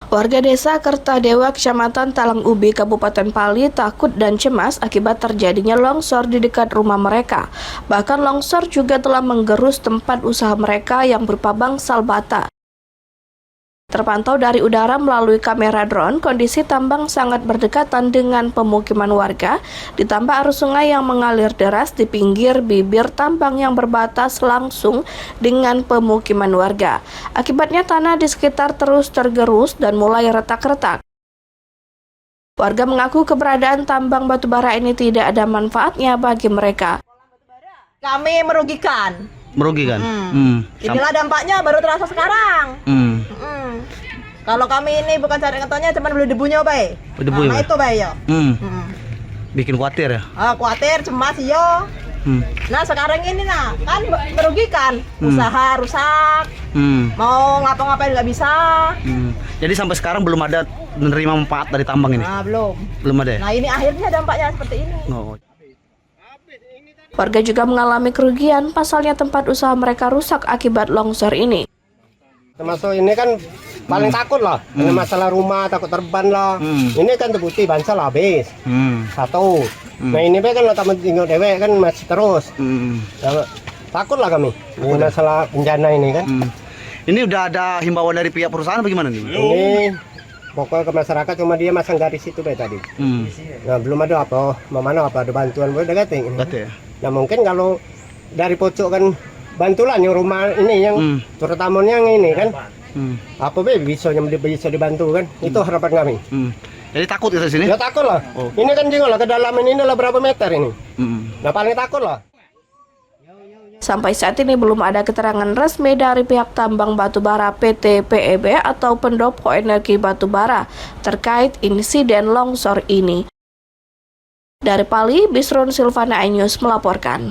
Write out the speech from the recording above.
Warga desa Kertadewa, Kecamatan Talang Ubi, Kabupaten Pali takut dan cemas akibat terjadinya longsor di dekat rumah mereka. Bahkan longsor juga telah menggerus tempat usaha mereka yang berupa bangsal bata. Terpantau dari udara melalui kamera drone, kondisi tambang sangat berdekatan dengan pemukiman warga, ditambah arus sungai yang mengalir deras di pinggir bibir tambang yang berbatas langsung dengan pemukiman warga. Akibatnya tanah di sekitar terus tergerus dan mulai retak-retak. Warga mengaku keberadaan tambang batubara ini tidak ada manfaatnya bagi mereka. Kami merugikan. Merugikan. Inilah dampaknya baru terasa sekarang. Kalau kami ini bukan cari ketanya, cuma beli debunya, bay. Debu Nah, ya, itu, bay, yo. Bikin khawatir ya. Khawatir, cemas, yo. Nah, sekarang ini nah, kan merugikan. Usaha rusak. Mau ngapa-ngapain nggak bisa. Jadi sampai sekarang belum ada menerima manfaat dari tambang ini. Nah, belum. Belum ada ya? Nah, ini akhirnya dampaknya seperti ini. Oh. Warga juga mengalami kerugian, pasalnya tempat usaha mereka rusak akibat longsor ini. Termasuk ini kan paling takut lah, ini masalah rumah takut terban lah. Ini kan terbukti bansal habis satu. Nah ini kan lo tamu tinggal dewek kan masih terus. Takut lah kami ini masalah bencana ini kan. Ini udah ada himbauan dari pihak perusahaan bagaimana nih? Ini pokoknya ke masyarakat cuma dia masang garis itu bay tadi. Nah belum ada apa, mana apa ada bantuan boleh deketin. Ya? Nah mungkin kalau dari pojok kan bantulah yang rumah ini yang terutama yang ini kan. Apa bisa dibantu kan? Itu harapan kami. Jadi takut ke sini? Ya takut lah. Ini kan juga lah kedalaman ini lah berapa meter ini. Nah paling takut lah. Sampai saat ini belum ada keterangan resmi dari pihak tambang batubara PT PEB atau Pendopo Energi Batubara terkait insiden longsor ini. Dari Pali, Bisron Silvana iNews melaporkan.